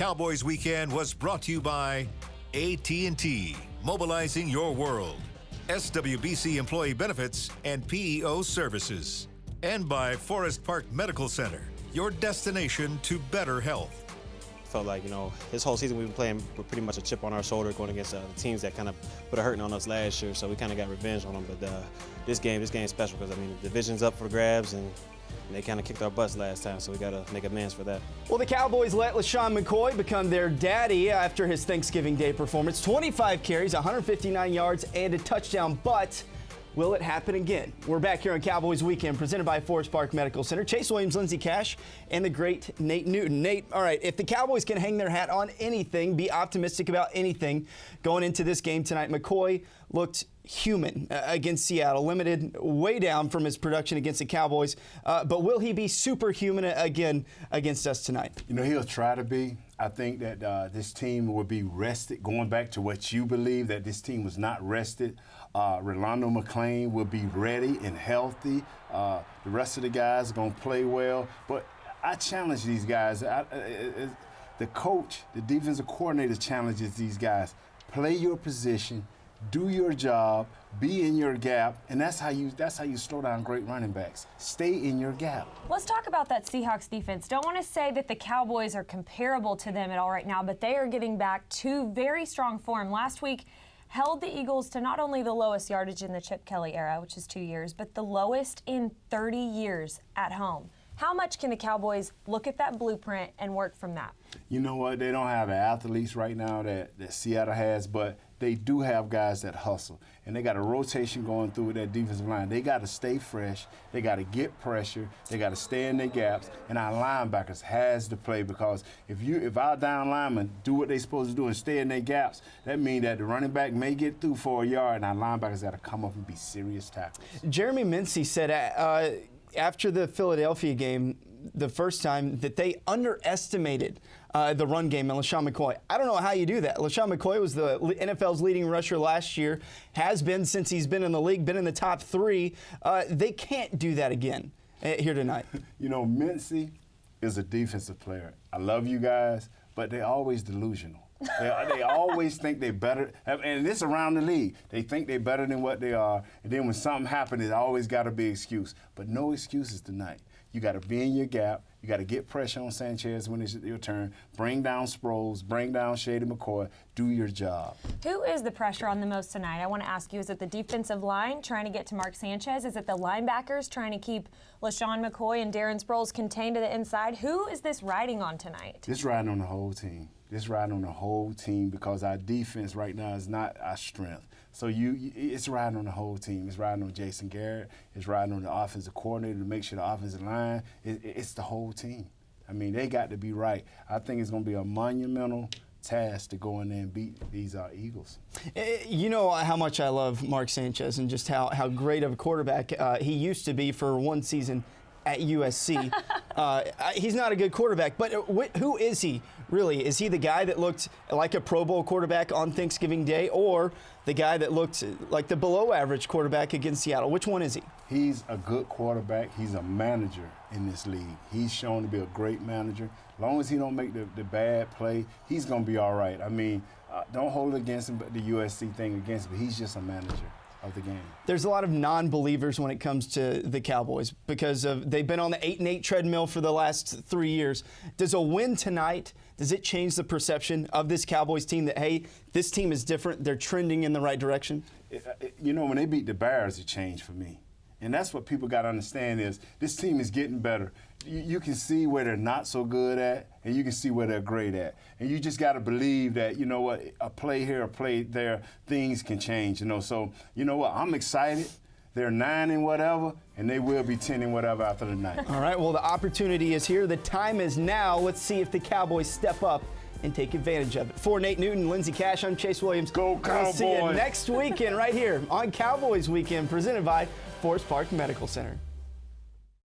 Cowboys Weekend was brought to you by AT&T, mobilizing your world, SWBC Employee Benefits and PEO Services, and by Forest Park Medical Center, your destination to better health. Felt like, this whole season we've been playing with pretty much a chip on our shoulder going against the teams that kind of put a hurting on us last year, so we kind of got revenge on them. But this game is special because, the division's up for grabs, and they kind of kicked our butts last time, so we got to make amends for that. Well, the Cowboys let LeSean McCoy become their daddy after his Thanksgiving Day performance. 25 carries, 159 yards, and a touchdown, but will it happen again? We're back here on Cowboys Weekend, presented by Forest Park Medical Center. Chase Williams, Lindsay Cash, and the great Nate Newton. Nate, all right, if the Cowboys can hang their hat on anything, be optimistic about anything going into this game tonight, McCoy looked human against Seattle, limited way down from his production against the Cowboys. But will he be superhuman again against us tonight? He'll try to be. I think that this team will be rested, going back to what you believe, that this team was not rested. Rolando McClain will be ready and healthy. The rest of the guys are going to play well. But I challenge these guys. The coach, the defensive coordinator challenges these guys. Play your position, do your job, be in your gap, and that's how you slow down great running backs. Stay in your gap. Let's talk about that Seahawks defense. Don't want to say that the Cowboys are comparable to them at all right now, but they are getting back to very strong form. Last week held the Eagles to not only the lowest yardage in the Chip Kelly era, which is 2 years, but the lowest in 30 years at home. How much can the Cowboys look at that blueprint and work from that? You know what? They don't have the athletes right now that Seattle has, but they do have guys that hustle. And they got a rotation going through with that defensive line. They got to stay fresh. They got to get pressure. They got to stay in their gaps. And our linebackers has to play, because if our down linemen do what they're supposed to do and stay in their gaps, that means that the running back may get through for a yard, and our linebackers got to come up and be serious tackles. Jeremy Mincey said after the Philadelphia game, the first time, that they underestimated the run game and LeSean McCoy. I don't know how you do that. LeSean McCoy was the NFL's leading rusher last year, has been since he's been in the league, been in the top 3. They can't do that again here tonight. Mincey is a defensive player. I love you guys, but they're always delusional. They always think they're better, and this around the league. They think they're better than what they are, and then when something happens, it always got to be an excuse. But no excuses tonight. You got to be in your gap. You got to get pressure on Sanchez when it's your turn. Bring down Sproles. Bring down Shady McCoy. Do your job. Who is the pressure on the most tonight? I want to ask you, is it the defensive line trying to get to Mark Sanchez? Is it the linebackers trying to keep LeSean McCoy and Darren Sproles contained to the inside? Who is this riding on tonight? It's riding on the whole team. It's riding on the whole team, because our defense right now is not our strength. So it's riding on the whole team. It's riding on Jason Garrett. It's riding on the offensive coordinator to make sure the offensive line, it's the whole team. They got to be right. I think it's going to be a monumental task to go in there and beat these Eagles. You know how much I love Mark Sanchez and just how great of a quarterback he used to be for one season at USC. He's not a good quarterback, but who is he really? Is he the guy that looked like a Pro Bowl quarterback on Thanksgiving Day, or the guy that looked like the below-average quarterback against Seattle? Which one is he? He's a good quarterback. He's a manager in this league. He's shown to be a great manager. As long as he don't make the bad play, he's going to be all right. Don't hold it against him, but the USC thing against him. He's just a manager of the game. There's a lot of non-believers when it comes to the Cowboys, because they've been on the 8-8 treadmill for the last 3 years. Does a win tonight, does it change the perception of this Cowboys team that, hey, this team is different, they're trending in the right direction? When they beat the Bears, it changed for me. And that's what people got to understand is this team is getting better. You can see where they're not so good at, and you can see where they're great at. And you just got to believe that, a play here, a play there, things can change. So, I'm excited. They're 9 and whatever, and they will be 10 and whatever after the night. All right, well, the opportunity is here. The time is now. Let's see if the Cowboys step up and take advantage of it. For Nate Newton, Lindsay Cash, I'm Chase Williams. Go Cowboys! We'll see you next weekend right here on Cowboys Weekend, presented by Forest Park Medical Center.